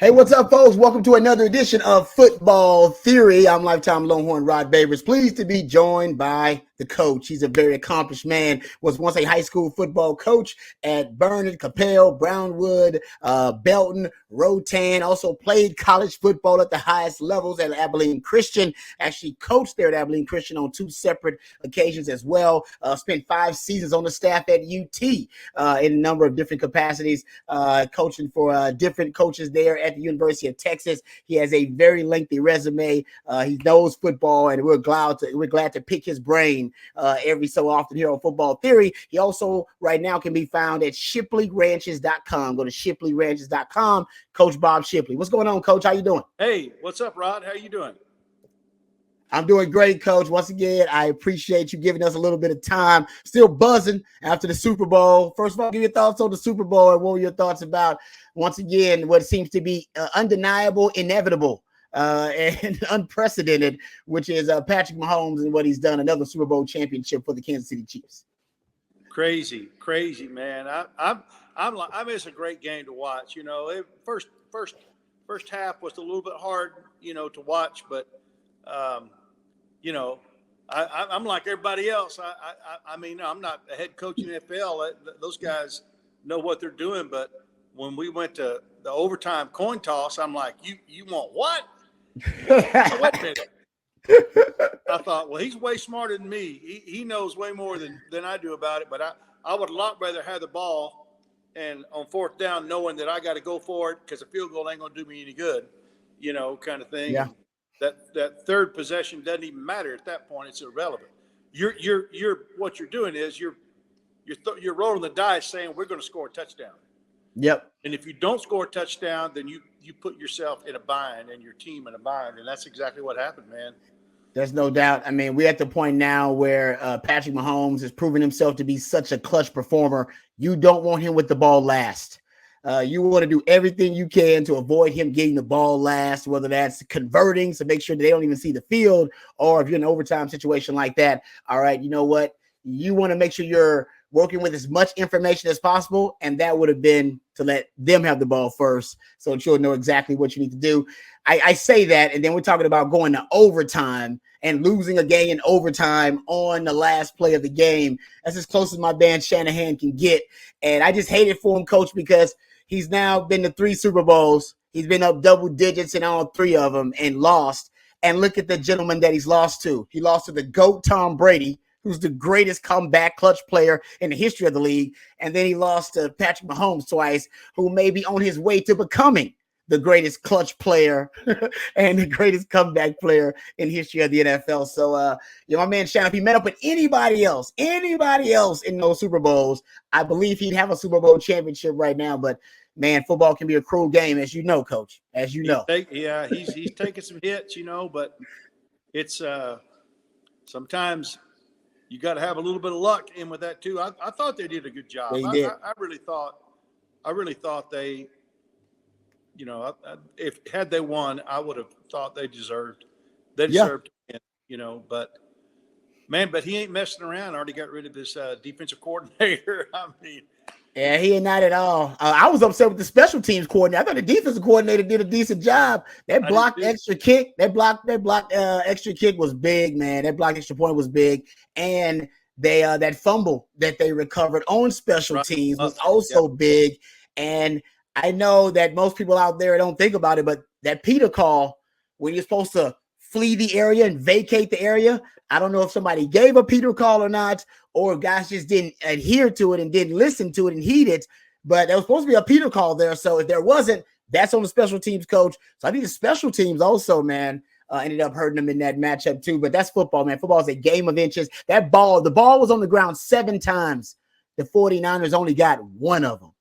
Hey, what's up, folks? Welcome to another edition of Football Theory. I'm lifetime Longhorn Rod Babers. Pleased to be joined by the coach. He's a very accomplished man. Was once a high school football coach at Burnett, Capel, Brownwood, Belton, Rotan. Also played college football at the highest levels at Abilene Christian. Actually coached there at Abilene Christian on two separate occasions as well. Spent 5 seasons on the staff at UT in a number of different capacities, coaching for different coaches there at the University of Texas. He has a very lengthy resume. He knows football, and we're glad to pick his brain every so often here on Football Theory. He also right now can be found at shipleyranches.com. Go to shipleyranches.com. Coach Bob Shipley. What's going on, Coach? How you doing? Hey, what's up, Rod? How you doing? I'm doing great, Coach. Once again, I appreciate you giving us a little bit of time. Still buzzing after the Super Bowl. First of all, give your thoughts on the Super Bowl, and what were your thoughts about, once again, what seems to be undeniable, inevitable, and unprecedented, which is Patrick Mahomes and what he's done, another Super Bowl championship for the Kansas City Chiefs. Crazy, man. I mean, it's a great game to watch. You know, first half was a little bit hard, to watch, but I'm like everybody else. I mean, I'm not a head coach in the NFL. Those guys know what they're doing, but when we went to the overtime coin toss, I'm like, you want what? Wait a minute. I thought, well, he's way smarter than me. He knows way more than I do about it. But I would a lot rather have the ball and on fourth down, knowing that I got to go for it because a field goal ain't going to do me any good, kind of thing. Yeah. That third possession doesn't even matter at that point. It's irrelevant. You're what you're doing is you're rolling the dice saying we're going to score a touchdown. Yep. And if you don't score a touchdown, then you put yourself in a bind and your team in a bind. And that's exactly what happened, man. There's no doubt. I mean, we're at the point now where Patrick Mahomes has proven himself to be such a clutch performer. You don't want him with the ball last. You want to do everything you can to avoid him getting the ball last, whether that's converting to make sure that they don't even see the field, or if you're in an overtime situation like that. All right, you know what? You want to make sure you're working with as much information as possible, and that would have been to let them have the ball first so that you'll know exactly what you need to do. I say that, and then we're talking about going to overtime and losing a game in overtime on the last play of the game. That's as close as my man Shanahan can get, and I just hate it for him, Coach, because he's now been to 3 Super Bowls. He's been up double digits in all 3 of them and lost. And look at the gentleman that he's lost to. He lost to the GOAT Tom Brady, who's the greatest comeback clutch player in the history of the league. And then he lost to Patrick Mahomes twice, who may be on his way to becoming the greatest clutch player and the greatest comeback player in history of the NFL. So, my man Shannon, if he met up with anybody else in those Super Bowls, I believe he'd have a Super Bowl championship right now. But man, football can be a cruel game, as you know, Coach. As you know. He's taking some hits, but it's sometimes you got to have a little bit of luck in with that too. I thought they did a good job. I really thought they, if had they won, I would have thought they deserved to win, but man, he ain't messing around. Already got rid of his defensive coordinator. I mean, yeah, he ain't not at all. I was upset with the special teams coordinator. I thought the defensive coordinator did a decent job. That blocked extra kick. That blocked extra kick was big, man. That blocked extra point was big. And they that fumble that they recovered on special teams was also big. And I know that most people out there don't think about it, but that Peter call, when you're supposed to flee the area and vacate the area, I don't know if somebody gave a Peter call or not, or if guys just didn't adhere to it and didn't listen to it and heed it, but there was supposed to be a Peter call there. So if there wasn't, that's on the special teams coach. So I think the special teams also, man, ended up hurting them in that matchup too. But that's football, man. Football is a game of inches. The ball was on the ground 7 times. The 49ers only got 1 of them.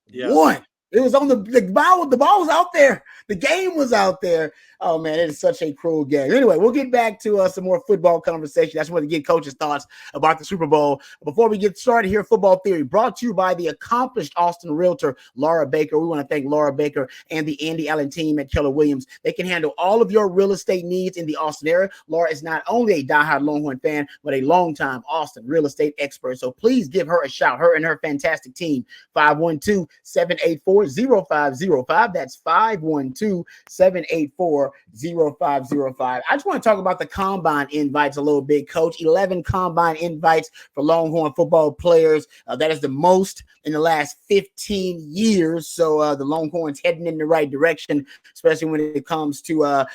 Yeah. 1. It was on the ball. The ball was out there. The game was out there. Oh, man, it is such a cruel game. Anyway, we'll get back to some more football conversation. That's where to get coach's thoughts about the Super Bowl. Before we get started here, Football Theory, brought to you by the accomplished Austin realtor, Laura Baker. We want to thank Laura Baker and the Andy Allen team at Keller Williams. They can handle all of your real estate needs in the Austin area. Laura is not only a diehard Longhorn fan, but a longtime Austin real estate expert. So please give her a shout, her and her fantastic team, 512-784 784-0505. That's 512-784-0505. I just want to talk about the combine invites a little bit, Coach. 11 combine invites for Longhorn football players. That is the most in the last 15 years. So the Longhorns heading in the right direction, especially when it comes to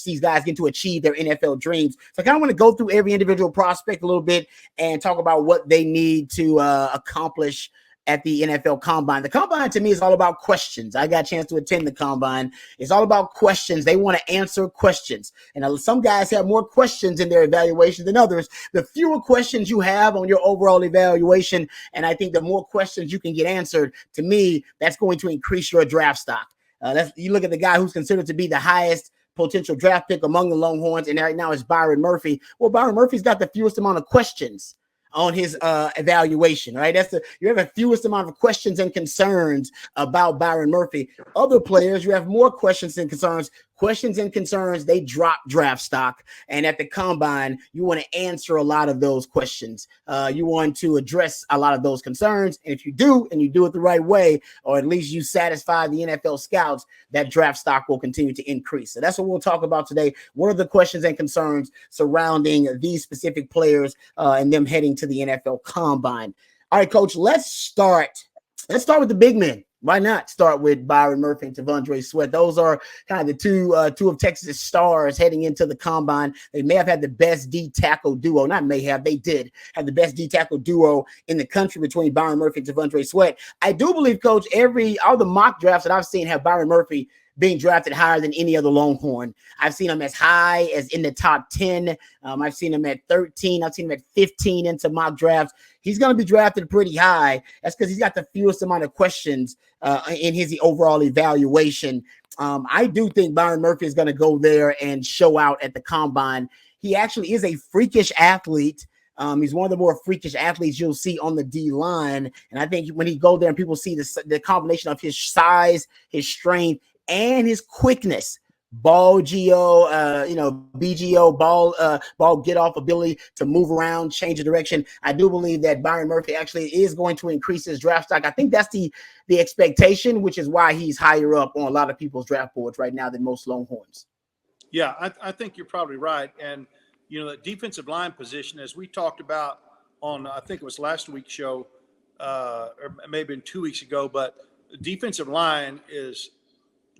these guys getting to achieve their NFL dreams. So I kind of want to go through every individual prospect a little bit and talk about what they need to accomplish at the NFL Combine. The Combine to me is all about questions. I got a chance to attend the Combine. It's all about questions. They want to answer questions. And some guys have more questions in their evaluation than others. The fewer questions you have on your overall evaluation, and I think the more questions you can get answered, to me, that's going to increase your draft stock. You look at the guy who's considered to be the highest potential draft pick among the Longhorns, and right now it's Byron Murphy. Well, Byron Murphy's got the fewest amount of questions on his evaluation, right? You have the fewest amount of questions and concerns about Byron Murphy. Other players, you have more questions and concerns. Questions and concerns, they drop draft stock. And at the Combine, you want to answer a lot of those questions. You want to address a lot of those concerns. And if you do, and you do it the right way, or at least you satisfy the NFL scouts, that draft stock will continue to increase. So that's what we'll talk about today. What are the questions and concerns surrounding these specific players and them heading to the NFL Combine? All right, Coach, let's start with the big men. Why not start with Byron Murphy and T'Vondre Sweat? Those are kind of the two of Texas stars heading into the Combine. They may have had the best D-tackle duo. Not may have, they did have the best D-tackle duo in the country between Byron Murphy and T'Vondre Sweat. I do believe, Coach, all the mock drafts that I've seen have Byron Murphy being drafted higher than any other Longhorn. I've seen him as high as in the top 10. I've seen him at 13. I've seen him at 15 into mock drafts. He's going to be drafted pretty high. That's because he's got the fewest amount of questions in his overall evaluation. I do think Byron Murphy is going to go there and show out at the Combine. He actually is a freakish athlete. He's one of the more freakish athletes you'll see on the D line. And I think when he go there and people see the combination of his size, his strength, and his quickness, ball GO, BGO, ball get off ability to move around, change the direction. I do believe that Byron Murphy actually is going to increase his draft stock. I think that's the expectation, which is why he's higher up on a lot of people's draft boards right now than most Longhorns. Yeah, I think you're probably right. And, the defensive line position, as we talked about on, I think it was last week's show, or maybe 2 weeks ago, but the defensive line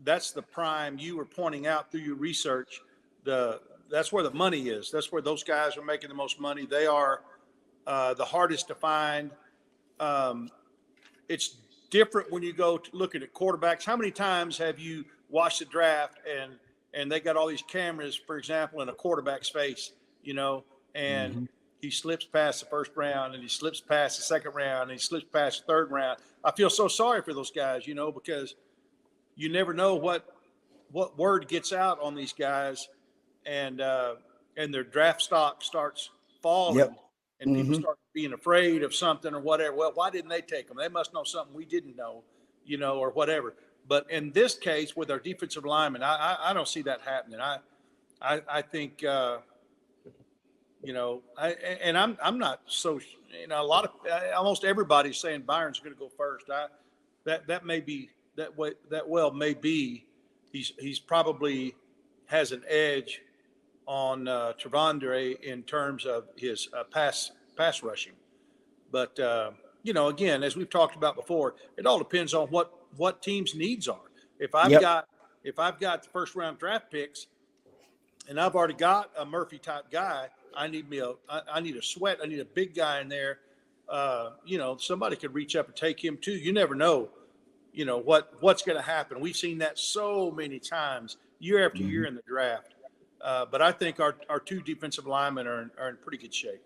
that's the prime you were pointing out through your research. That's where the money is. That's where those guys are making the most money. They are the hardest to find. It's different when you go to looking at quarterbacks. How many times have you watched the draft and they got all these cameras, for example, in a quarterback's face, and he slips past the first round and he slips past the second round and he slips past the third round. I feel so sorry for those guys, because you never know what word gets out on these guys, and their draft stock starts falling. Yep. And people start being afraid of something or whatever. Well, why didn't they take them? They must know something we didn't know, or whatever. But in this case, with our defensive linemen, I don't see that happening. I think, I'm not so, almost everybody's saying Byron's going to go first. That may be. That may be. He's probably has an edge on T'Vondre in terms of his pass rushing. But again, as we've talked about before, it all depends on what teams' needs are. If I've got the first round draft picks, and I've already got a Murphy type guy, I need a Sweat. I need a big guy in there. Somebody could reach up and take him too. You never know. What's going to happen. We've seen that so many times year after year in the draft. But I think our two defensive linemen are in pretty good shape.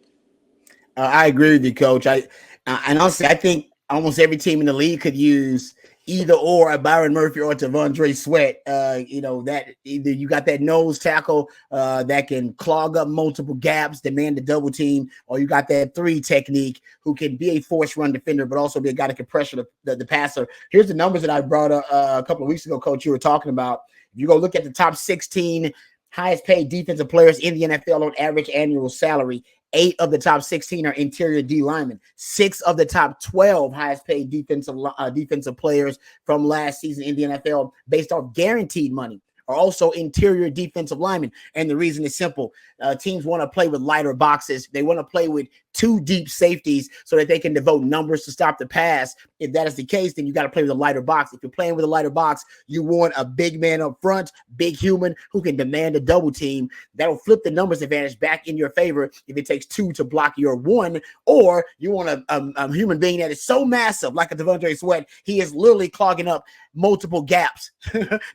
I agree with you, Coach. And honestly, I think almost every team in the league could use either or a Byron Murphy or T'Vondre Sweat. That either you got that nose tackle that can clog up multiple gaps, demand a double team, or you got that 3 technique who can be a force run defender, but also be a guy that can pressure the passer. Here's the numbers that I brought up a couple of weeks ago, Coach, you were talking about. If you go look at the top 16 highest paid defensive players in the NFL on average annual salary, 8 of the top 16 are interior D linemen. 6 of the top 12 highest paid defensive players from last season in the NFL based off guaranteed money are also interior defensive linemen. And the reason is simple. Teams want to play with lighter boxes. They want to play with 2 deep safeties so that they can devote numbers to stop the pass. If that is the case, then you got to play with a lighter box. If you're playing with a lighter box, you want a big man up front, big human who can demand a double team. That'll flip the numbers advantage back in your favor if it takes 2 to block your 1. Or you want a human being that is so massive, like a T'Vondre Sweat, he is literally clogging up multiple gaps,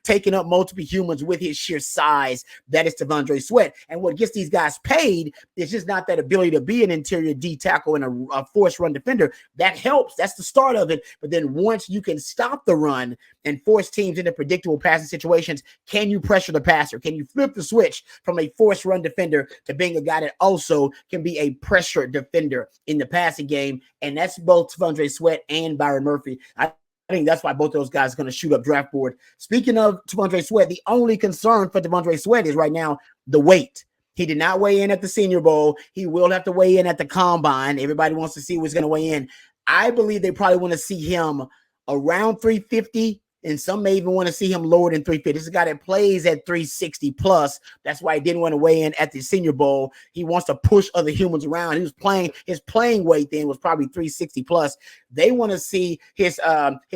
taking up multiple humans with his sheer size. That is T'Vondre Sweat. And what gets these guys paid is just not that ability to be an interior D tackle and a force run defender. That helps. That's the start of it. But then once you can stop the run and force teams into predictable passing situations, can you pressure the passer? Can you flip the switch from a force run defender to being a guy that also can be a pressure defender in the passing game? And that's both T'Vondre Sweat and Byron Murphy. I think that's why both of those guys are going to shoot up draft board. Speaking of T'Vondre Sweat, the only concern for T'Vondre Sweat is right now the weight. He did not weigh in at the Senior Bowl. He will have to weigh in at the Combine. Everybody wants to see who's going to weigh in. I believe they probably want to see him around 350, and some may even want to see him lower than 350. This is a guy that plays at 360 plus. That's why he didn't want to weigh in at the Senior Bowl. He wants to push other humans around. He was playing, his playing weight then was probably 360 plus. They want to see his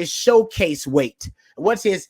showcase weight. What's his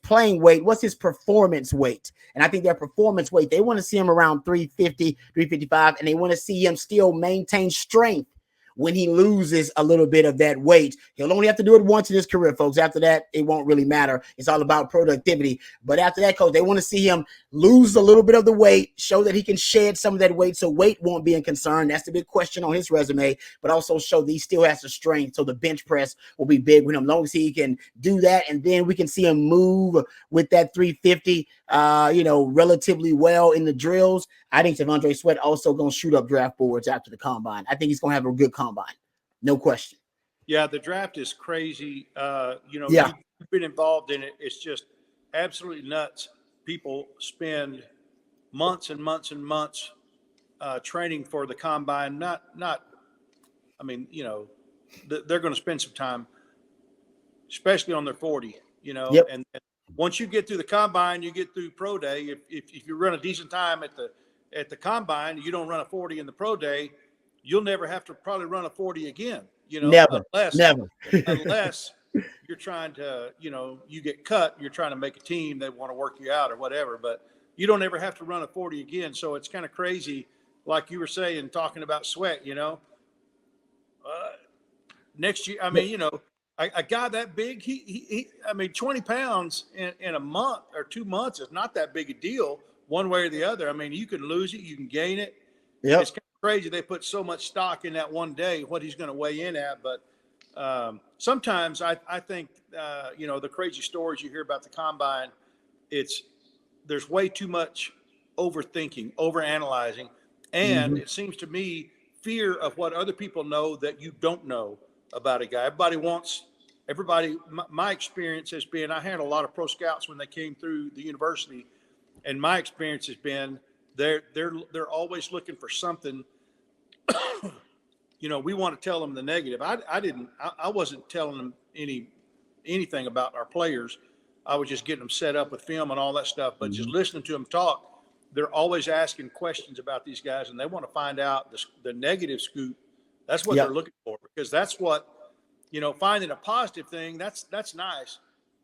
playing weight? What's his performance weight? And I think their performance weight, they want to see him around 350, 355, and they want to see him still maintain strength when he loses a little bit of that weight. He'll only have to do it once in his career, folks. After that, it won't really matter. It's all about productivity. But after that, coach, they want to see him lose a little bit of the weight, show that he can shed some of that weight so weight won't be a concern. That's the big question on his resume, but also show that he still has the strength, so the bench press will be big with him. As long as he can do that, and then we can see him move with that 350, relatively well in the drills. I think T'Vondre Sweat also going to shoot up draft boards after the Combine. I think he's going to have a good Combine. No question. Yeah, the draft is crazy. You've been involved in it. It's just absolutely nuts. People spend months and months and months training for the Combine. They're going to spend some time, especially on their 40, and once you get through the Combine, you get through Pro Day. If you run a decent time at the Combine, you don't run a 40 in the Pro Day, you'll never have to probably run a 40 again, never. Unless you're trying to, you get cut, you're trying to make a team that want to work you out or whatever, but you don't ever have to run a 40 again. So it's kind of crazy. Like you were saying, talking about Sweat, next year, a guy that big, he 20 pounds in a month or 2 months is not that big a deal one way or the other. You can lose it, you can gain it. Yep. It's kind of crazy. They put so much stock in that one day, what he's going to weigh in at. But sometimes I think, the crazy stories you hear about the Combine, there's way too much overthinking, overanalyzing. And it seems to me, fear of what other people know that you don't know about a guy. My experience has been, I had a lot of pro scouts when they came through the university, and my experience has been they're always looking for something. We want to tell them the negative. I wasn't telling them anything about our players. I was just getting them set up with film and all that stuff, but just listening to them talk, they're always asking questions about these guys, and they want to find out the negative scoop. That's what they're looking for, because that's what, finding a positive thing, that's nice,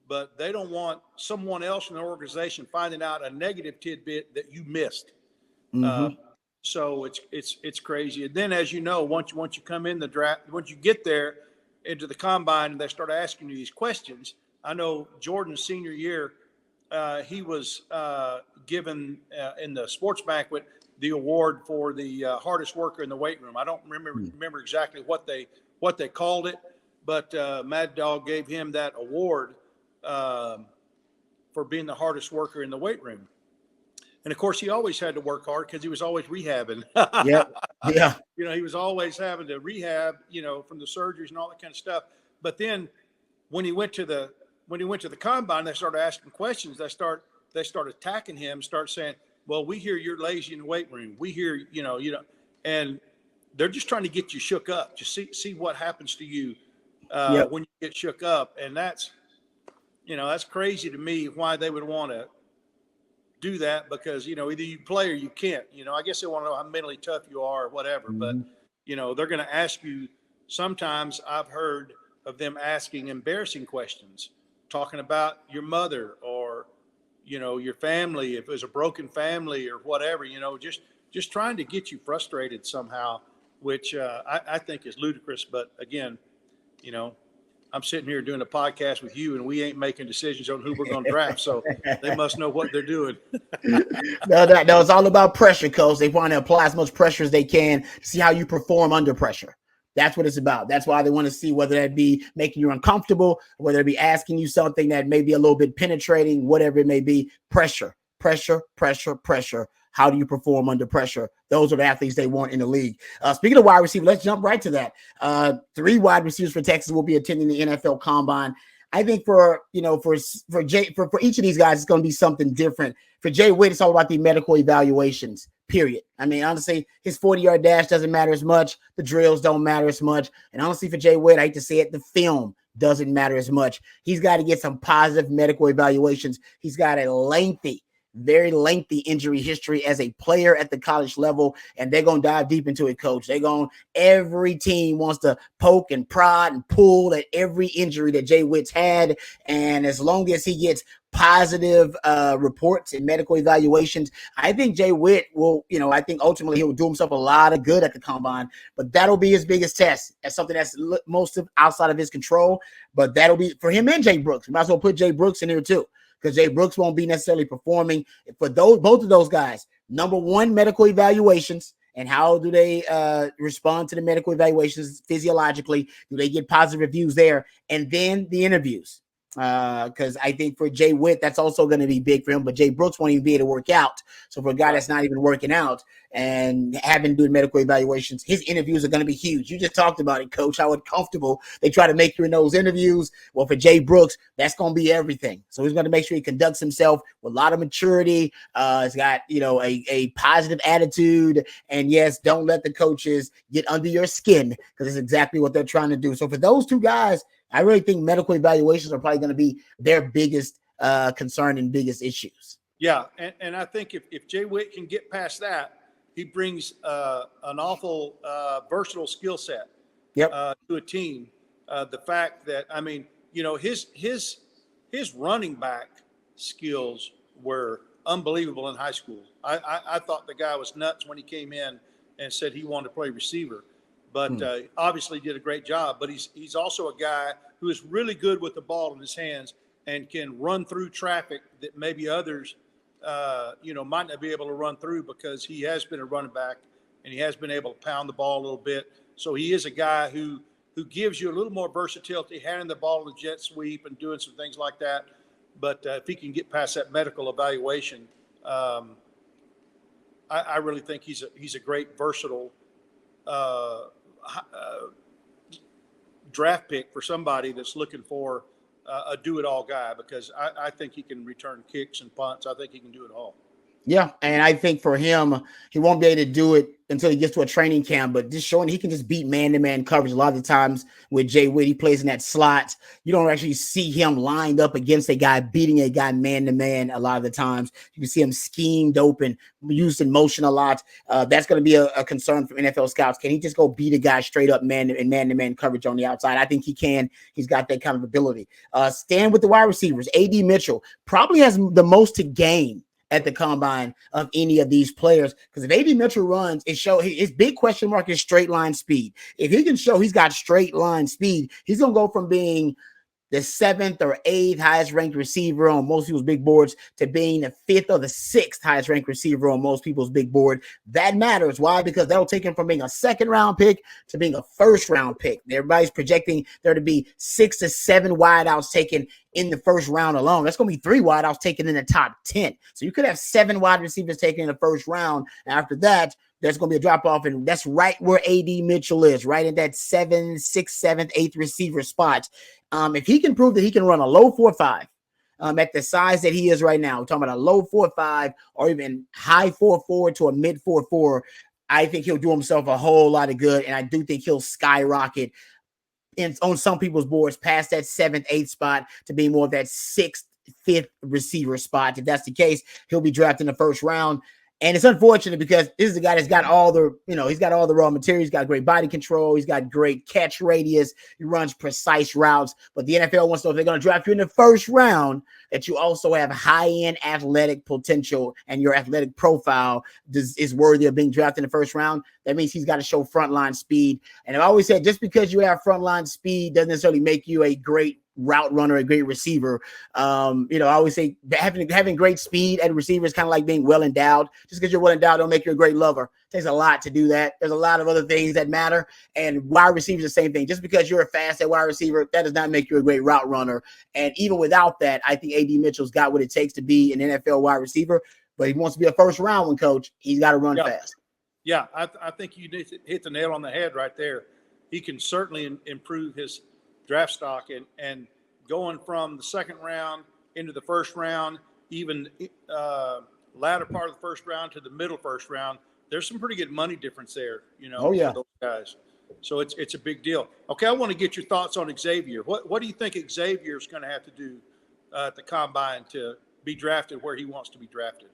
but they don't want someone else in the organization finding out a negative tidbit that you missed. So it's crazy. And then, as you know, once you come in the draft, once you get there into the Combine and they start asking you these questions, I know Jordan's senior year, he was given in the sports banquet the award for the hardest worker in the weight room. I don't remember exactly what they called it, but Mad Dog gave him that award for being the hardest worker in the weight room. And of course, he always had to work hard because he was always rehabbing. Yeah. He was always having to rehab, from the surgeries and all that kind of stuff. But then when he went to the Combine, they started asking questions. They start attacking him, start saying, well, we hear you're lazy in the weight room. We hear, and they're just trying to get you shook up. Just see what happens to you when you get shook up. And that's crazy to me why they would want to do that, because, either you play or you can't. I guess they want to know how mentally tough you are or whatever. But, they're going to ask you. Sometimes I've heard of them asking embarrassing questions, talking about your mother or, your family, if it was a broken family or whatever, just trying to get you frustrated somehow, which I think is ludicrous. But again, I'm sitting here doing a podcast with you, and we ain't making decisions on who we're going to draft. So they must know what they're doing. No, it's all about pressure, Coach. They want to apply as much pressure as they can to see how you perform under pressure. That's what it's about. That's why they want to see whether that be making you uncomfortable, whether it be asking you something that may be a little bit penetrating, whatever it may be. Pressure. How do you perform under pressure? Those are the athletes they want in the league. Speaking of wide receiver, let's jump right to that. 3 wide receivers for Texas will be attending the NFL Combine. I think for each of these guys, it's going to be something different. For Jay Witt, it's all about the medical evaluations, period. I mean, honestly, his 40-yard dash doesn't matter as much. The drills don't matter as much. And honestly, for Jay Witt, I hate to say it, the film doesn't matter as much. He's got to get some positive medical evaluations. He's got a very lengthy injury history as a player at the college level, and they're going to dive deep into it, Coach. Every team wants to poke and prod and pull at every injury that Jay Witt's had, and as long as he gets positive reports and medical evaluations, I think Jay Witt will, I think ultimately he will do himself a lot of good at the Combine, but that'll be his biggest test. That's something that's most of outside of his control, but that'll be for him and Jay Brooks. We might as well put Jay Brooks in here too, because Jay Brooks won't be necessarily performing. For both of those guys, number one, medical evaluations, and how do they respond to the medical evaluations physiologically? Do they get positive reviews there? And then the interviews. Because I think for Jay Witt, that's also going to be big for him, but Jay Brooks won't even be able to work out. So for a guy that's not even working out and having to do medical evaluations, his interviews are going to be huge. You just talked about it, Coach, how uncomfortable they try to make you in those interviews. Well, for Jay Brooks, that's going to be everything. So he's going to make sure he conducts himself with a lot of maturity. He's got, a positive attitude. And yes, don't let the coaches get under your skin, because it's exactly what they're trying to do. So for those two guys, I really think medical evaluations are probably going to be their biggest concern and biggest issues. Yeah, and I think if Jay Witt can get past that, he brings an awful versatile skill set to a team. The fact that, his running back skills were unbelievable in high school. I thought the guy was nuts when he came in and said he wanted to play receiver. But obviously did a great job. But he's also a guy who is really good with the ball in his hands and can run through traffic that maybe others, might not be able to run through, because he has been a running back and he has been able to pound the ball a little bit. So he is a guy who gives you a little more versatility, handing the ball in the jet sweep and doing some things like that. But if he can get past that medical evaluation, I really think he's a great versatile draft pick for somebody that's looking for a do-it-all guy, because I think he can return kicks and punts. I think he can do it all. Yeah, and I think for him, he won't be able to do it until he gets to a training camp, but just showing he can just beat man-to-man coverage. A lot of the times with Jay Witt, he plays in that slot. You don't actually see him lined up against a guy, beating a guy man-to-man a lot of the times. You can see him schemed open, used in motion a lot. That's going to be a concern for NFL scouts. Can he just go beat a guy straight up man-to-man coverage on the outside? I think he can. He's got that kind of ability. Stand with the wide receivers. A.D. Mitchell probably has the most to gain at the Combine of any of these players, because if A.D. Mitchell runs, his big question mark is straight line speed. If he can show he's got straight line speed, he's gonna go from being the 7th or 8th highest ranked receiver on most people's big boards to being the 5th or the 6th highest ranked receiver on most people's big board. That matters. Why? Because that'll take him from being a 2nd round pick to being a 1st round pick. Everybody's projecting there to be 6 to 7 wideouts taken in the 1st round alone. That's going to be 3 wideouts taken in the top 10. So you could have 7 wide receivers taken in the 1st round. And after that, there's going to be a drop off, and that's right where A.D. Mitchell is, right in that 7th, 6th, 7th, 8th receiver spot. If he can prove that he can run a low 4.5, at the size that he is right now. We're talking about a low 4.5 or even high 4.4 to a mid 4.4. I think he'll do himself a whole lot of good, and I do think he'll skyrocket on some people's boards past that 7th, 8th spot to be more of that 6th, 5th receiver spot. If that's the case, he'll be drafted in the first round. And it's unfortunate because this is the guy that's got all the, he's got all the raw material. He's got great body control. He's got great catch radius. He runs precise routes. But the NFL wants to know if they're going to draft you in the first round, that you also have high-end athletic potential and your athletic profile is worthy of being drafted in the first round. That means he's got to show frontline speed. And I've always said, just because you have frontline speed doesn't necessarily make you a great route runner, a great receiver. I always say having great speed at receiver is kind of like being well endowed. Just because you're well endowed don't make you a great lover. It takes a lot to do that. There's a lot of other things that matter. And wide receiver is the same thing. Just because you're a fast at wide receiver, that does not make you a great route runner. And even without that, I think A.D. Mitchell's got what it takes to be an NFL wide receiver. But he wants to be a first round one, coach. He's got to run fast. Yeah, I think you hit the nail on the head right there. He can certainly improve his draft stock, and going from the second round into the first round, even latter part of the first round to the middle first round, there's some pretty good money difference there, for those guys. So it's a big deal. Okay, I want to get your thoughts on Xavier. What do you think Xavier's going to have to do at the combine to be drafted where he wants to be drafted?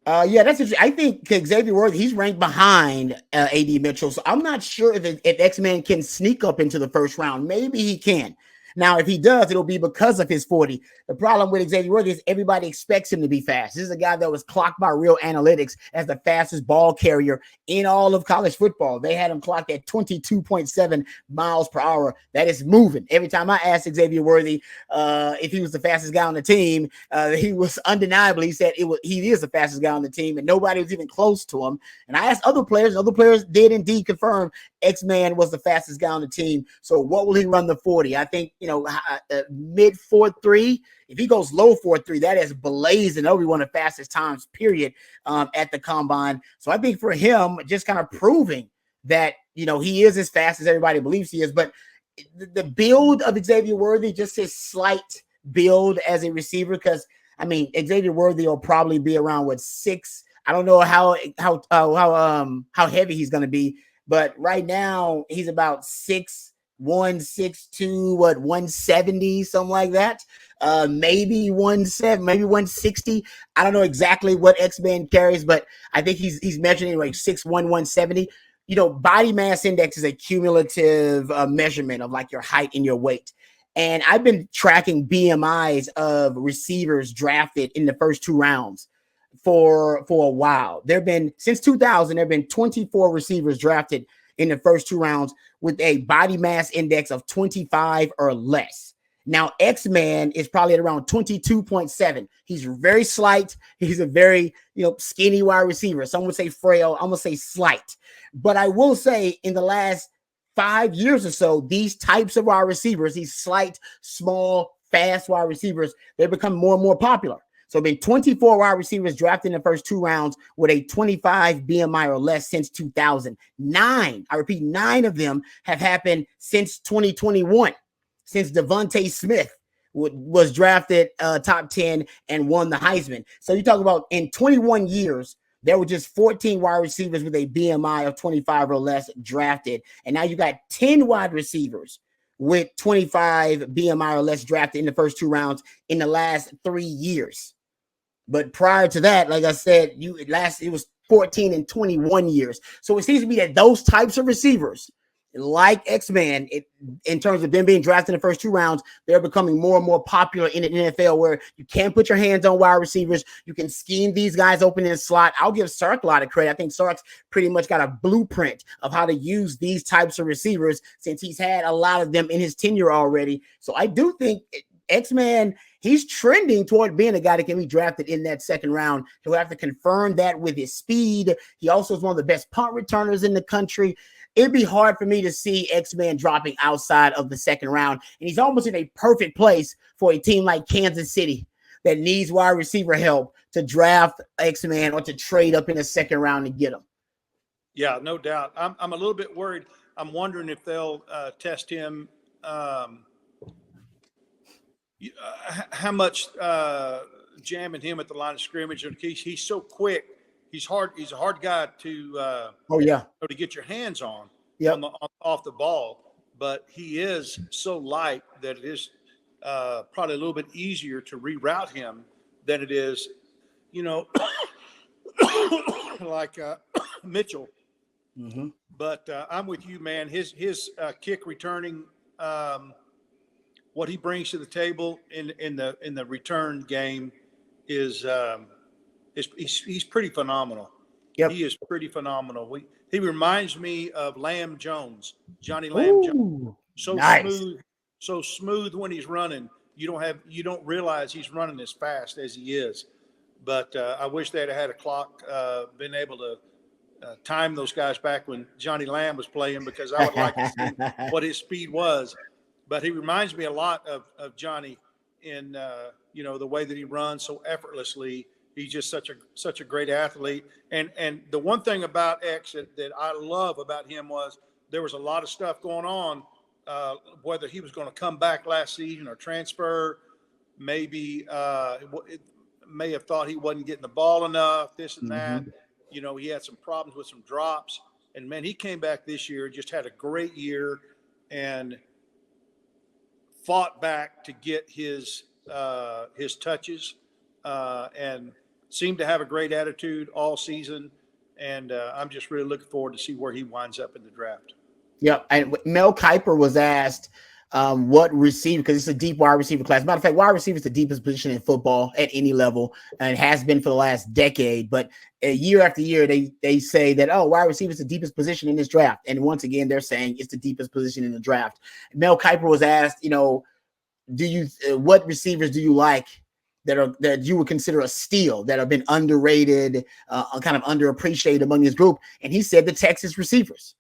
That's interesting. I think Xavier Worthy, he's ranked behind A.D. Mitchell. So I'm not sure if X-Man can sneak up into the first round. Maybe he can. Now, if he does, it'll be because of his 40. The problem with Xavier Worthy is everybody expects him to be fast. This is a guy that was clocked by real analytics as the fastest ball carrier in all of college football. They had him clocked at 22.7 miles per hour. That is moving. Every time I asked Xavier Worthy if he was the fastest guy on the team, he was undeniably, he said he is the fastest guy on the team, and nobody was even close to him. And I asked other players, and other players did indeed confirm X-Man was the fastest guy on the team. So what will he run the 40? I think, mid 4.3. If he goes low 4.3, that is blazing. That'll be one of the fastest times, period, at the combine. So I think for him, just kind of proving that, he is as fast as everybody believes he is. But the build of Xavier Worthy, just his slight build as a receiver, because, Xavier Worthy will probably be around 6. I don't know how heavy he's going to be. But right now, he's about 6'1", 6'2", 170, something like that. Maybe 170, maybe 160. I don't know exactly what X-Man carries, but I think he's measuring like 6'1", 170. Body mass index is a cumulative measurement of like your height and your weight. And I've been tracking BMIs of receivers drafted in the first 2 rounds for a while. Since 2000, there have been 24 receivers drafted in the first 2 rounds with a body mass index of 25 or less. Now, X-Man is probably at around 22.7. He's very slight. He's a very, skinny wide receiver. Some would say frail. I'm going to say slight. But I will say in the last 5 years or so, these types of wide receivers, these slight, small, fast wide receivers, they become more and more popular. So there have been 24 wide receivers drafted in the first 2 rounds with a 25 BMI or less since 2000. 9 of them have happened since 2021, since Devontae Smith was drafted top 10 and won the Heisman. So you talk about in 21 years, there were just 14 wide receivers with a BMI of 25 or less drafted. And now you got 10 wide receivers with 25 BMI or less drafted in the first 2 rounds in the last 3 years. But prior to that, like I said, it was 14 and 21 years. So it seems to me that those types of receivers, like X-Man, in terms of them being drafted in the first 2 rounds, they're becoming more and more popular in the NFL, where you can't put your hands on wide receivers. You can scheme these guys open in the slot. I'll give Sark a lot of credit. I think Sark's pretty much got a blueprint of how to use these types of receivers since he's had a lot of them in his tenure already. So I do think X-Man, he's trending toward being a guy that can be drafted in that second round. He'll have to confirm that with his speed. He also is one of the best punt returners in the country. It'd be hard for me to see X-Man dropping outside of the second round. And he's almost in a perfect place for a team like Kansas City that needs wide receiver help to draft X-Man or to trade up in the second round to get him. Yeah, no doubt. I'm a little bit worried. I'm wondering if they'll test him how much jamming him at the line of scrimmage. He's so quick. He's hard. He's a hard guy to to get your hands on off the ball. But he is so light that it is probably a little bit easier to reroute him than it is, like Mitchell. Mm-hmm. But I'm with you, man. His kick returning, what he brings to the table in the return game is he's pretty phenomenal. Yep. He is pretty phenomenal. He reminds me of Johnny Lamb Jones. So nice. smooth when he's running. You don't realize he's running as fast as he is. But I wish they'd had a clock, been able to time those guys back when Johnny Lamb was playing, because I would like to see what his speed was. But he reminds me a lot of Johnny in the way that he runs so effortlessly. He's just such a great athlete. And the one thing about X that I love about him was there was a lot of stuff going on, whether he was going to come back last season or transfer. Maybe may have thought he wasn't getting the ball enough, this and that. He had some problems with some drops. And, man, he came back this year, just had a great year, and fought back to get his touches, and seemed to have a great attitude all season. And I'm just really looking forward to see where he winds up in the draft. Yeah, and Mel Kiper was asked what receiver, because it's a deep wide receiver class. Matter of fact, wide receiver is the deepest position in football at any level, and has been for the last decade. But year after year, they say that, wide receiver is the deepest position in this draft. And once again, they're saying it's the deepest position in the draft. Mel Kiper was asked, what receivers do you like that you would consider a steal, that have been underrated, kind of underappreciated among this group? And he said the Texas receivers.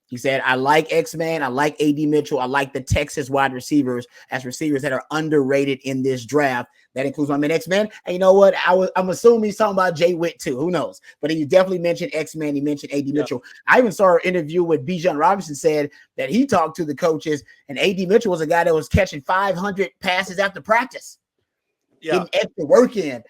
He said, I like X-Man, I like A.D. Mitchell, I like the Texas wide receivers as receivers that are underrated in this draft. That includes my man X-Man. And you know what? I'm assuming he's talking about Jay Witt too. Who knows? But he definitely mentioned X-Man. He mentioned A.D. Mitchell. I even saw an interview with Bijan Robinson said that he talked to the coaches, and A.D. Mitchell was a guy that was catching 500 passes after practice. Getting extra work in.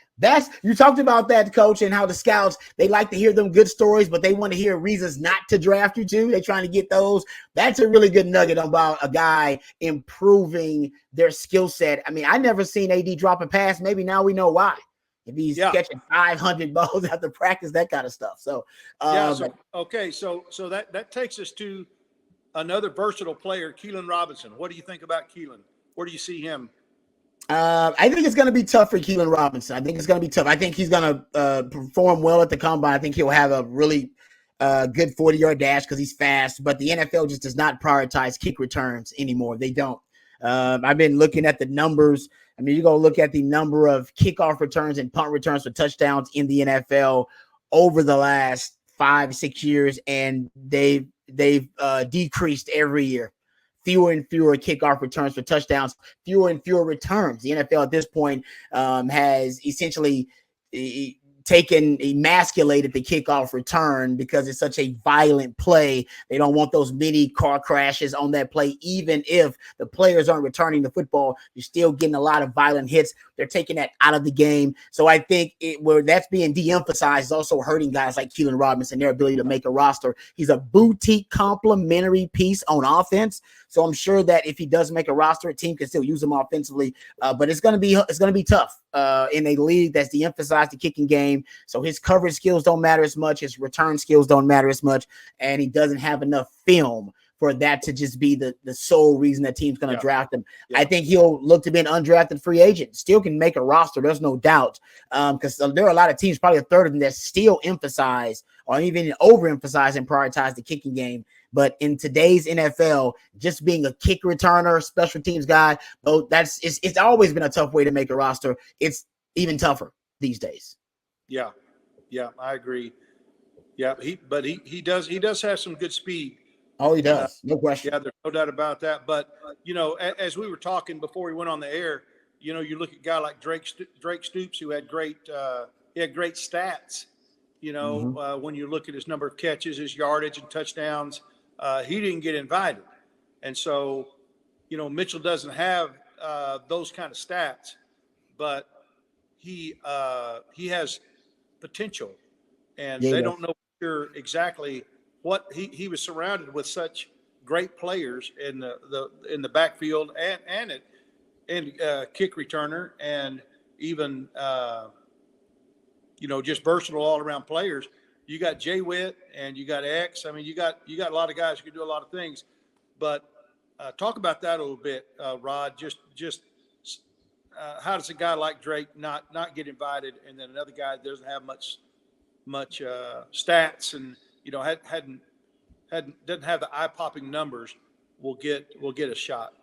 You talked about that, Coach, and how the scouts, they like to hear them good stories, but they want to hear reasons not to draft you too. They're trying to get those. That's a really good nugget about a guy improving their skill set. I mean, I never seen AD drop a pass. Maybe now we know why. If he's catching 500 balls after practice, that kind of stuff. So, so that takes us to another versatile player, Keelan Robinson. What do you think about Keelan? Where do you see him? I think it's going to be tough for Keelan Robinson. I think it's going to be tough. I think he's going to perform well at the combine. I think he'll have a really good 40-yard dash because he's fast. But the NFL just does not prioritize kick returns anymore. They don't. I've been looking at the numbers. I mean, you go look at the number of kickoff returns and punt returns for touchdowns in the NFL over the last 5-6 years, and they've decreased every year. Fewer and fewer kickoff returns for touchdowns, fewer and fewer returns. The NFL at this point has essentially emasculated the kickoff return because it's such a violent play. They don't want those many car crashes on that play. Even if the players aren't returning the football, you're still getting a lot of violent hits. They're taking that out of the game. So I think where that's being de-emphasized is also hurting guys like Keelan Robinson, their ability to make a roster. He's a boutique complementary piece on offense. So I'm sure that if he does make a roster, a team can still use him offensively. But it's going to be tough in a league that's de-emphasized the kicking game. So his coverage skills don't matter as much. His return skills don't matter as much. And he doesn't have enough film for that to just be the sole reason that team's going to draft him. I think he'll look to be an undrafted free agent. Still can make a roster. There's no doubt. Because there are a lot of teams, probably a third of them, that still emphasize or even overemphasize and prioritize the kicking game. But in today's NFL, just being a kick returner, special teams guy, it's always been a tough way to make a roster. It's even tougher these days. Yeah, I agree. Yeah, he does have some good speed. Oh, he does. No question. Yeah, there's no doubt about that. But, as we were talking before we went on the air, you look at a guy like Drake Stoops, who had great stats. When you look at his number of catches, his yardage and touchdowns, he didn't get invited. And so, Mitchell doesn't have those kind of stats, but he has potential, and they don't know sure exactly what he was surrounded with such great players in the backfield and kick returner, and even just versatile all around players. You got Jay Witt and you got X. I mean, you got a lot of guys who can do a lot of things. But talk about that a little bit, Rod. Just how does a guy like Drake not get invited, and then another guy that doesn't have much stats and doesn't have the eye-popping numbers will get a shot?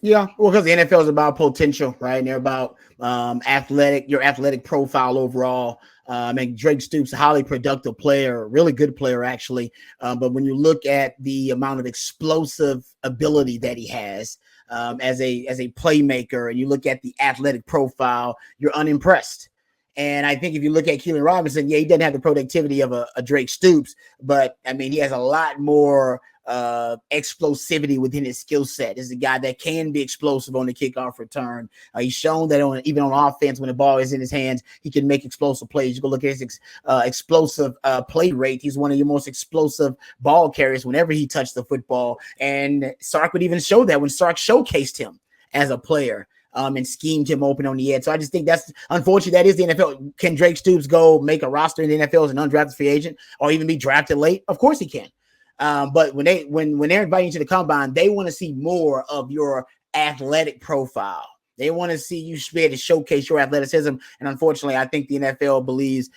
Yeah, well, because the NFL is about potential, right? And they're about your athletic profile overall. And Drake Stoops, a highly productive player, really good player, actually. But when you look at the amount of explosive ability that he has as a playmaker, and you look at the athletic profile, you're unimpressed. And I think if you look at Keelan Robinson, yeah, he doesn't have the productivity of a Drake Stoops, but I mean, he has a lot more explosivity within his skill set. Is a guy that can be explosive on the kickoff return. He's shown that even on offense, when the ball is in his hands, he can make explosive plays. You go look at his explosive play rate. He's one of your most explosive ball carriers whenever he touched the football. And Sark would even show that when Sark showcased him as a player. And schemed him open on the edge. So I just think that's unfortunate. That is the NFL. Can Drake Stoops go make a roster in the NFL as an undrafted free agent or even be drafted late? Of course he can. But when they're inviting you to the combine, they want to see more of your athletic profile. They want to see you be able to showcase your athleticism. And unfortunately, I think the NFL believes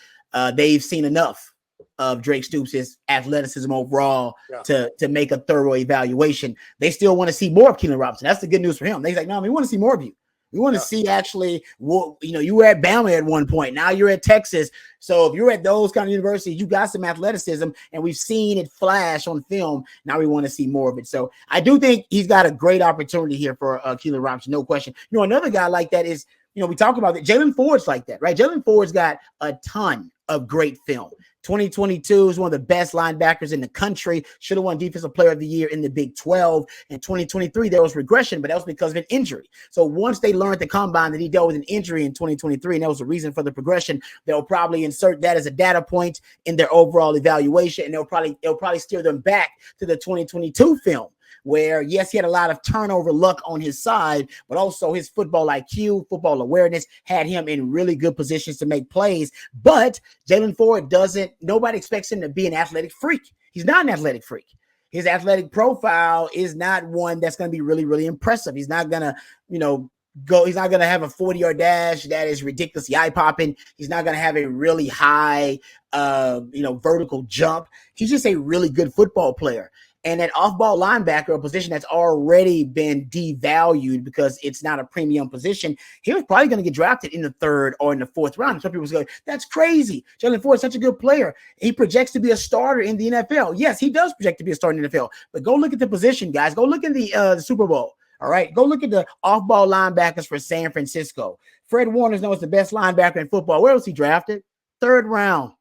they've seen enough of Drake Stoops' athleticism overall to make a thorough evaluation. They still want to see more of Keelan Robinson. That's the good news for him. They're like, no, we want to see more of you. We want to see actually what, you were at Bama at one point. Now you're at Texas. So if you're at those kind of universities, you got some athleticism, and we've seen it flash on film. Now we want to see more of it. So I do think he's got a great opportunity here for Keelan Robinson, no question. Another guy like that is, we talk about that. Jalen Ford's like that, right? Jalen Ford's got a ton of great film. 2022 is one of the best linebackers in the country. Should have won Defensive Player of the Year in the Big 12. In 2023, there was regression, but that was because of an injury. So once they learned at the combine that he dealt with an injury in 2023, and that was the reason for the progression, they'll probably insert that as a data point in their overall evaluation, and they'll probably steer them back to the 2022 film, where, yes, he had a lot of turnover luck on his side, but also his football IQ, football awareness had him in really good positions to make plays. But Jalen Ford nobody expects him to be an athletic freak. He's not an athletic freak. His athletic profile is not one that's going to be really, really impressive. He's not going to, he's not going to have a 40-yard dash that is ridiculously eye-popping. He's not going to have a really high, vertical jump. He's just a really good football player. And that off-ball linebacker, a position that's already been devalued because it's not a premium position, he was probably going to get drafted in the third or in the fourth round. Some people say, that's crazy. Jalen Ford is such a good player. He projects to be a starter in the NFL. Yes, he does project to be a starter in the NFL. But go look at the position, guys. Go look at the Super Bowl. All right, go look at the off-ball linebackers for San Francisco. Fred Warner is known as the best linebacker in football. Where was he drafted? Third round.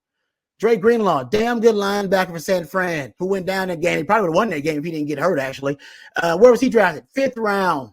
Dre Greenlaw, damn good linebacker for San Fran, who went down that game. He probably would have won that game if he didn't get hurt, actually. Where was he drafted? Fifth round.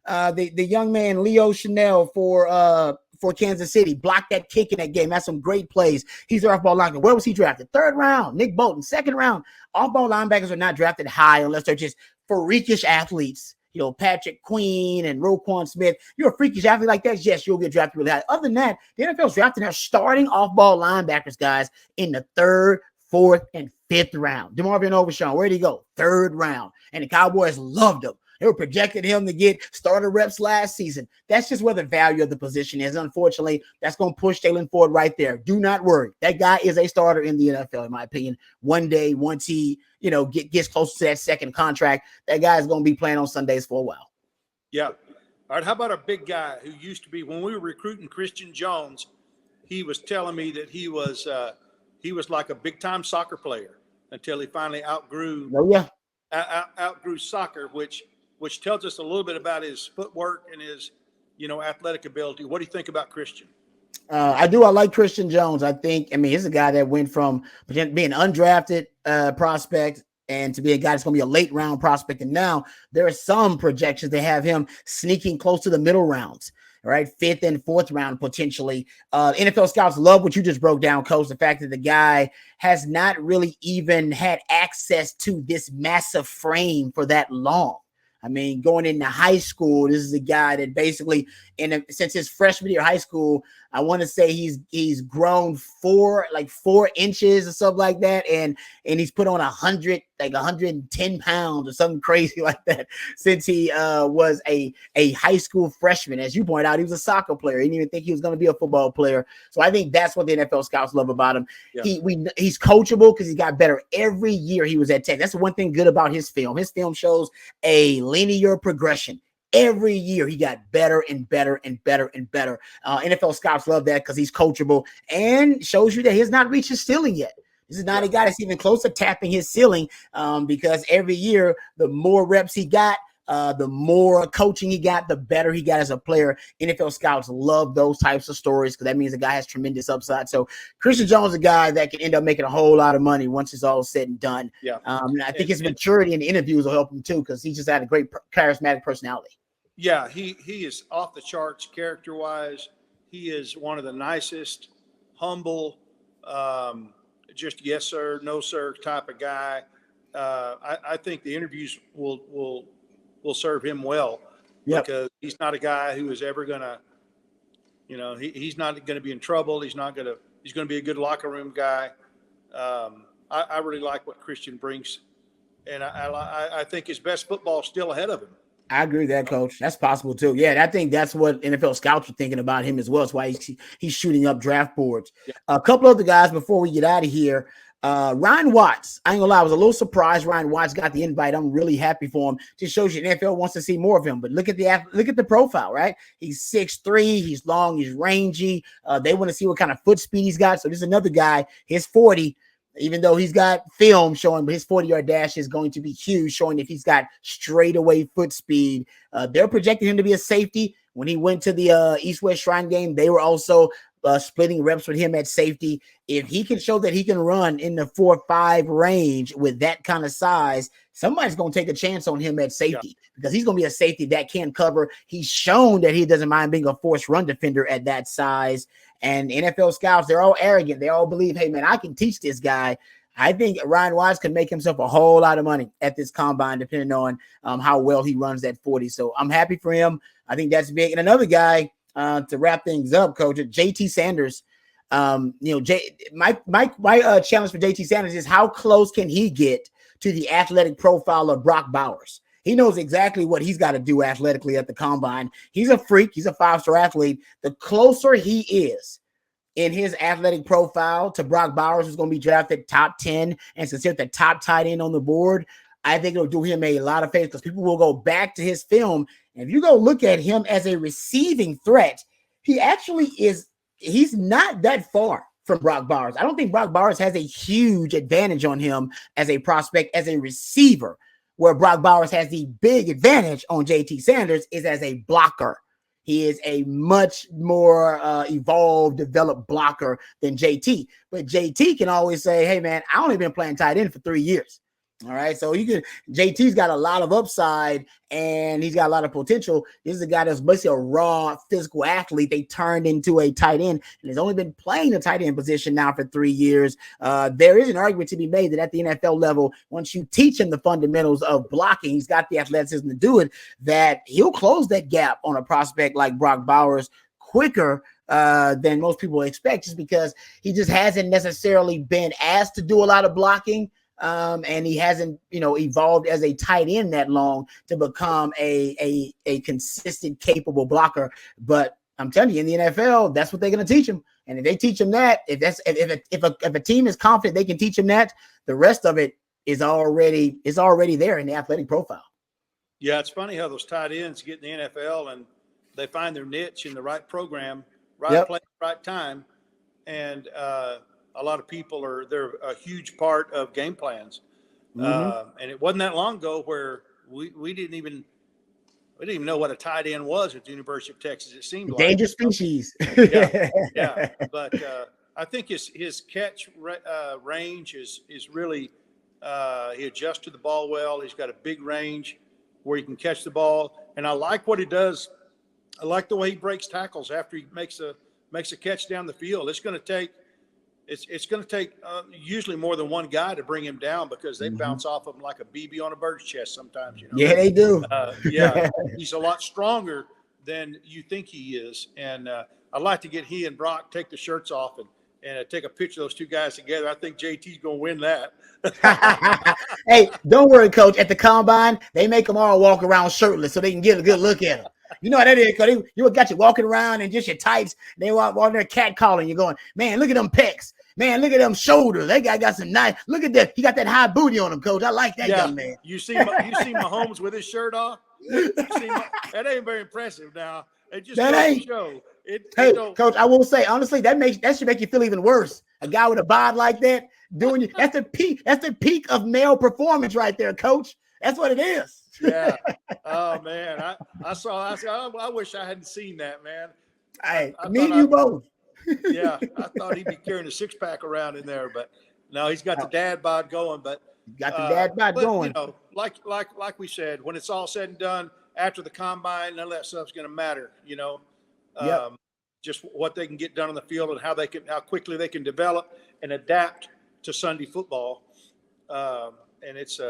The young man, Leo Chanel for Kansas City, blocked that kick in that game. That's some great plays. He's their off-ball linebacker. Where was he drafted? Third round. Nick Bolton, second round. Off-ball linebackers are not drafted high unless they're just freakish athletes. Patrick Queen and Roquan Smith. You're a freakish athlete like that, yes, you'll get drafted really high. Other than that, the NFL's drafting their starting off-ball linebackers, guys, in the third, fourth, and fifth round. DeMarvion Overshawn, where'd he go? Third round. And the Cowboys loved him. They were projecting him to get starter reps last season. That's just where the value of the position is. Unfortunately, that's going to push Jalen Ford right there. Do not worry. That guy is a starter in the NFL, in my opinion. One day, once he gets closer to that second contract, that guy is going to be playing on Sundays for a while. Yeah. All right. How about a big guy who used to be, when we were recruiting Christian Jones, he was telling me that he was like a big time soccer player until he finally outgrew soccer, which tells us a little bit about his footwork and his, athletic ability. What do you think about Christian? I do. I like Christian Jones. He's a guy that went from being undrafted prospect and to be a guy that's going to be a late round prospect. And now there are some projections that have him sneaking close to the middle rounds, right? 5th and 4th round potentially. NFL scouts love what you just broke down, Coach. The fact that the guy has not really even had access to this massive frame for that long. I mean, going into high school, this is a guy that basically, since his freshman year of high school, I want to say he's grown 4 inches or something like that, and he's put on 110 pounds or something crazy like that since he was a high school freshman. As you pointed out, he was a soccer player. He didn't even think he was going to be a football player. So I think that's what the NFL scouts love about him. Yeah. He's coachable because he got better every year he was at Tech. That's the one thing good about his film. His film shows a linear progression. Every year he got better and better and better and better. NFL scouts love that because he's coachable and shows you that he has not reached his ceiling yet. This is not a guy that's even close to tapping his ceiling because every year, the more reps he got, the more coaching he got, the better he got as a player. NFL scouts love those types of stories because that means the guy has tremendous upside. So Christian Jones is a guy that can end up making a whole lot of money once it's all said and done. Yeah. And I think his maturity in the interviews will help him too because he just had a great charismatic personality. Yeah, he is off the charts character-wise. He is one of the nicest, humble, just yes sir, no sir type of guy. I think the interviews will serve him well because he's not a guy who is ever gonna, he's not going to be in trouble. He's going to be a good locker room guy. I really like what Christian brings, and I think his best football is still ahead of him. I agree with that, Coach. That's possible too. Yeah, and I think that's what NFL scouts are thinking about him as well. That's why he's shooting up draft boards. Yeah. A couple other guys before we get out of here. Ryan Watts. I ain't gonna lie, I was a little surprised Ryan Watts got the invite. I'm really happy for him. Just shows you the NFL wants to see more of him. But look at the profile, right? He's 6'3", he's long, he's rangy. They want to see what kind of foot speed he's got. So this is another guy. His 40. Even though he's got film showing, but his 40-yard dash is going to be huge, showing if he's got straightaway foot speed. They're projecting him to be a safety. When he went to the East-West Shrine game, they were also splitting reps with him at safety. If he can show that he can run in the 4.5 range with that kind of size, somebody's going to take a chance on him at safety because he's going to be a safety that can cover. He's shown that he doesn't mind being a forced run defender at that size. And NFL scouts, they're all arrogant. They all believe, hey, man, I can teach this guy. I think Ryan Watts can make himself a whole lot of money at this combine, depending on how well he runs that 40. So I'm happy for him. I think that's big. And another guy to wrap things up, Coach, JT Sanders. My challenge for JT Sanders is how close can he get to the athletic profile of Brock Bowers? He knows exactly what he's got to do athletically at the combine. He's a freak. He's a 5-star athlete. The closer he is in his athletic profile to Brock Bowers, who's going to be drafted top 10 and considered the top tight end on the board, I think it'll do him a lot of favors because people will go back to his film. And if you go look at him as a receiving threat, he actually is – he's not that far from Brock Bowers. I don't think Brock Bowers has a huge advantage on him as a prospect, as a receiver. Where Brock Bowers has the big advantage on JT Sanders is as a blocker. He is a much more evolved, developed blocker than JT. But JT can always say, hey, man, I only been playing tight end for 3 years. All right. So JT's got a lot of upside and he's got a lot of potential. This is a guy that's basically a raw physical athlete. They turned into a tight end and has only been playing the tight end position now for 3 years. There is an argument to be made that at the NFL level, once you teach him the fundamentals of blocking, he's got the athleticism to do it, that he'll close that gap on a prospect like Brock Bowers quicker than most people expect, just because he just hasn't necessarily been asked to do a lot of blocking. And he hasn't, evolved as a tight end that long to become a consistent, capable blocker. But I'm telling you, in the NFL, that's what they're going to teach him. And if they teach him that, if a team is confident they can teach him that, the rest of it is already there in the athletic profile. Yeah, it's funny how those tight ends get in the NFL and they find their niche in the right program, right place, right time, and a lot of people they're a huge part of game plans. Mm-hmm. And it wasn't that long ago where we didn't even know what a tight end was at the University of Texas. It seemed like dangerous species. Yeah. But I think his catch range is really He adjusts to the ball well. He's got a big range where he can catch the ball. And I like what he does. I like the way he breaks tackles after he makes a catch down the field. It's going to take usually more than one guy to bring him down because they bounce off of him like a BB on a bird's chest sometimes. Yeah, they do. He's a lot stronger than you think he is. And I'd like to get he and Brock take the shirts off and take a picture of those two guys together. I think JT's going to win that. Hey, don't worry, Coach. At the combine, they make them all walk around shirtless so they can get a good look at them. You know how that is, because you got you walking around in just your tights. They walk there cat calling. You're going, man, look at them pecs. Man, look at them shoulders. That guy got some nice. Look at that. He got that high booty on him, Coach. I like that young man. You see Mahomes with his shirt off? That ain't very impressive now. It just doesn't show. Coach, I will say, honestly, that should make you feel even worse. A guy with a bod like that doing you. That's the peak. That's the peak of male performance right there, Coach. That's what it is. Yeah. Oh man, I wish I hadn't seen that, man. I me and you both. Yeah, I thought he'd be carrying a six-pack around in there, but no, he's got the dad bod going. But got the dad bod going. You know, like we said, when it's all said and done, after the combine, none of that stuff's going to matter. You know, just what they can get done on the field and how quickly they can develop and adapt to Sunday football. And it's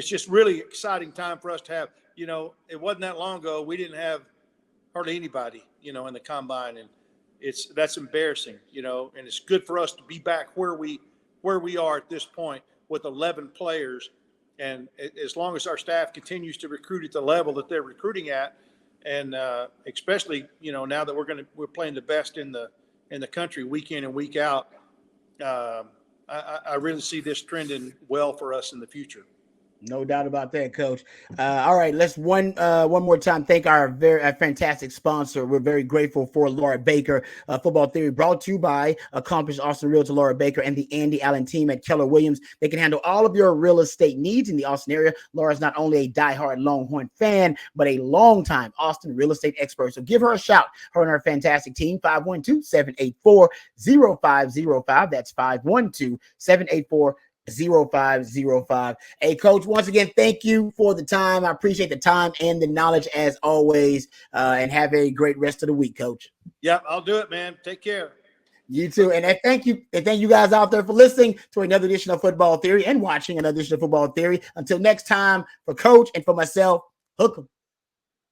just really exciting time for us to have. You know, it wasn't that long ago we didn't have hardly anybody, you know, in the combine, and that's embarrassing, you know, and it's good for us to be back where we are at this point with 11 players. And as long as our staff continues to recruit at the level that they're recruiting at, and especially, you know, now that we're playing the best in the country week in and week out, I really see this trending well for us in the future. No doubt about that, Coach. All right, let's one more time thank our very fantastic sponsor. We're very grateful for Laura Baker. Football Theory brought to you by accomplished Austin realtor Laura Baker and the Andy Allen team at Keller Williams. They can handle all of your real estate needs in the Austin area. Laura's not only a diehard Longhorn fan, but a longtime Austin real estate expert. So give her a shout. Her and her fantastic team, 512-784-0505. That's 512-784-0505. 0505. Hey, Coach, once again, thank you for the time. I appreciate the time and the knowledge as always. And have a great rest of the week, Coach. Yep, I'll do it, man. Take care. You too. And thank you guys out there for listening to another edition of Football Theory and watching another edition of Football Theory. Until next time, for Coach and for myself, hook 'em.